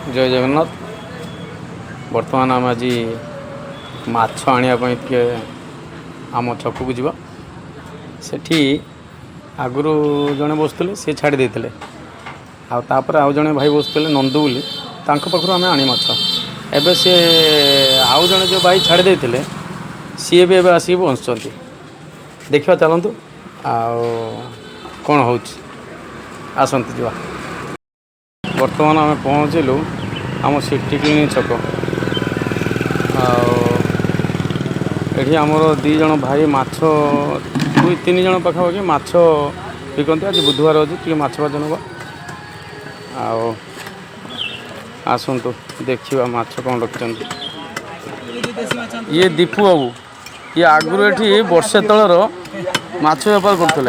जय जगन्नाथ। बर्तमान आम आज माछ आने टे आम छक को जीवा सेठी आगु जड़े बसुले सी छाड़ी देते आउे आउ जड़े भाई बसुले नंदू बोली पाखु आम आनी माछ एबे सी आउ जड़े जो भाई छाड़ी देते सी भी एवं आसिक बसुँच देखा चलतु कौन हो आसतु जा बर्तमान आम पहुँचलु आम सिटी क्लिनिक छक ये आमर दी जन भाई माछ दुई तीन जन पाखापाखि माछ बिकते आज बुधवार अच्छे टे माछ भाज ना आसतु देखा माछ कौन रखिंट ये दीपू बाबू ये आगुरी एठी वर्षे तलर माछ बेपार करते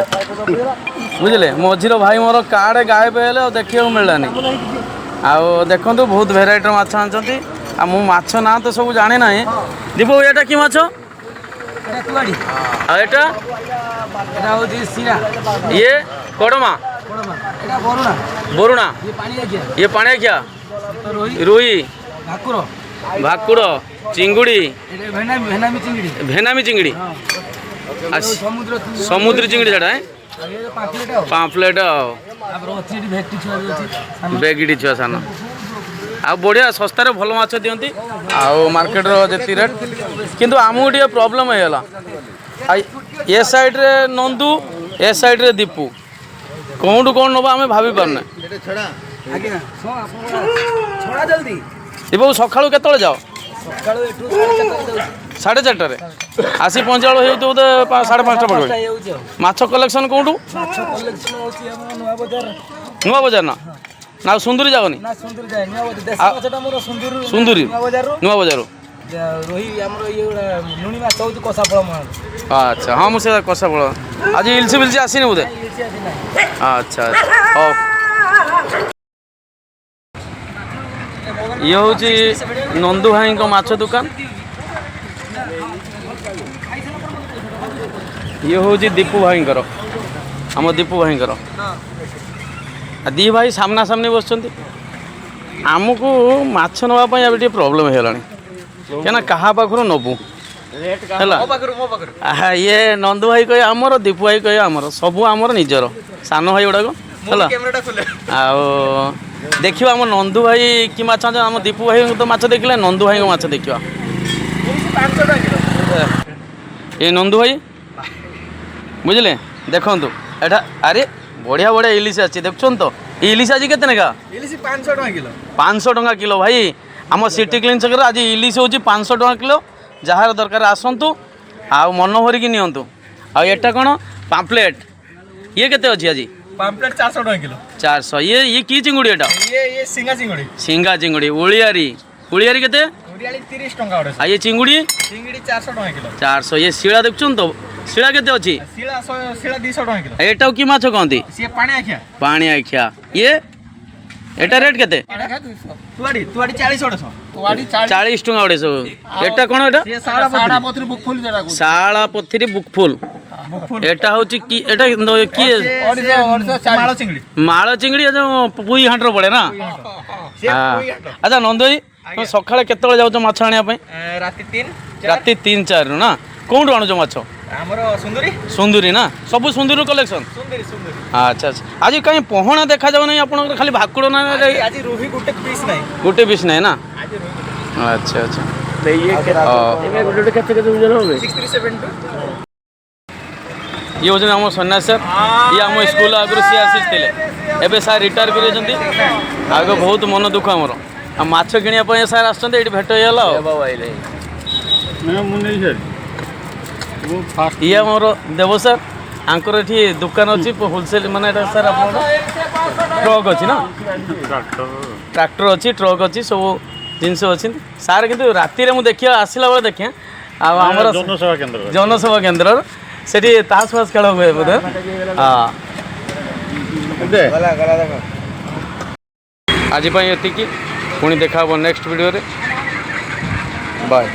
बुझे मझीर भाई मोर कार्ड गायब है देखा मिललानी आउ देखु बहुत भेराइटर माछ आनी माछ ना तो सब जाने ना दीपू एटा कि माछ ये कड़मा बोरुणा ये पाणिया रुई भाकुड़ चिंगुड़ी भेनामी चिंगड़ी समुद्री चिंगड़ी छाड़ा पाम्पलेट बेगिटी छुआ सान आ बढ़िया सस्तार भल माछ दिखती आर्केट जी रेट किंतु आमको टे प्रोब्लेम होगा ए साइड रे नंदू ए साइड रे दीपू कौन कौन नवा आम भाभी पारना दीपू सकालू के जाओ 4:30 आसी पहुँचा हो 5:30 पड़े माछ कलेक्शन कौटू नुआ बजार ना सुंदरी जाओनी सुंदरी नुआ बजार अच्छा हाँ मुझे कषा फल आज इलसी बिलसी आसनी बोधे अच्छा हाँ ये हूँ नंदू भाई माछ दुकान ये हूँ दीपू भाई आम दीपू भाई दी भाई सामना सामने बस आमको माछ नापी अब प्रोब्लेम होगा क्या क्या पाखर नबू है ये नंदू भाई कहे आमर दीपू भाई कहे आमर सब आमर निजर सान भाई गुड़ाक देखा आम नंदू भाई कि माछ आम दीपू भाई तो माछ देखले नंदू भाई को माछ देखा ये नंदू भाई बुझे देखु एटा अरे बढ़िया बढ़िया इलिश अच्छी देखुन तो इलिश आज के 500 टंका किलो भाई आम सिटी क्लिन छक आज इलिश हूँ 500 टंका किलो जार दरकार आसतु आ मन भरिकी नियंतु आटा कौन पाम्पलेट ये केते अच्छी आज पाम्पलेट 400 टंका किलो 400 ये की चिंगुड़ी एटा ये सिंगा चिंगुड़ी उलियारी केते 30 टंका ये चिंगुड़ी 400 टंका किलो 400 ये शिला देखुन तो शिला केते अच्छी शिला 200 टंका किलो एटा की माछ कहती से पानी आखिया ये एटा रेट केते तुआड़ी 40 टंका 150 एटा कोन एटा साड़ा पथरी बुकफुल जरा साड़ा पथरी बुकफुल एटा होची की एटा की माळ चिंगड़ी जो पुई हांटर पड़े ना अच्छा नंदोई तुम सकाळे केतळे जाउछ माछ आनिया पई राती 3-4 ना कोन आणुछ माछ हमरो सुंदरी ना सब सुंदरी कलेक्शन अच्छा अच्छा आज कहीं पहना देखा जाओ नहीं आपन खाली भाकुड़ ना आज रोही गुटे पीस नहीं ना अच्छा अच्छा तो ये गुटे केते वजन होबे 6372 ये वजन हम सन्यास सर ये आम स्कूल आगु सी आसी एबे सर रिटायर कर आगे बहुत मन दुख आमर आ माछ किनिया सर आसते भेट ये मोर देव सर आंकर ये दुकान अच्छी होलसेल माने सर आप ट्रक अच्छी ना ट्रैक्टर अच्छी ट्रक अच्छी सब जिनस अच्छी सार किंतु राति मुझे देखिए आसला बेले देखे आमर जनसेवा केन्द्र से ताश फाश खेल हुए बोधे हाँ आज ये पुणी देखा नेक्स्ट वीडियो रे बाय।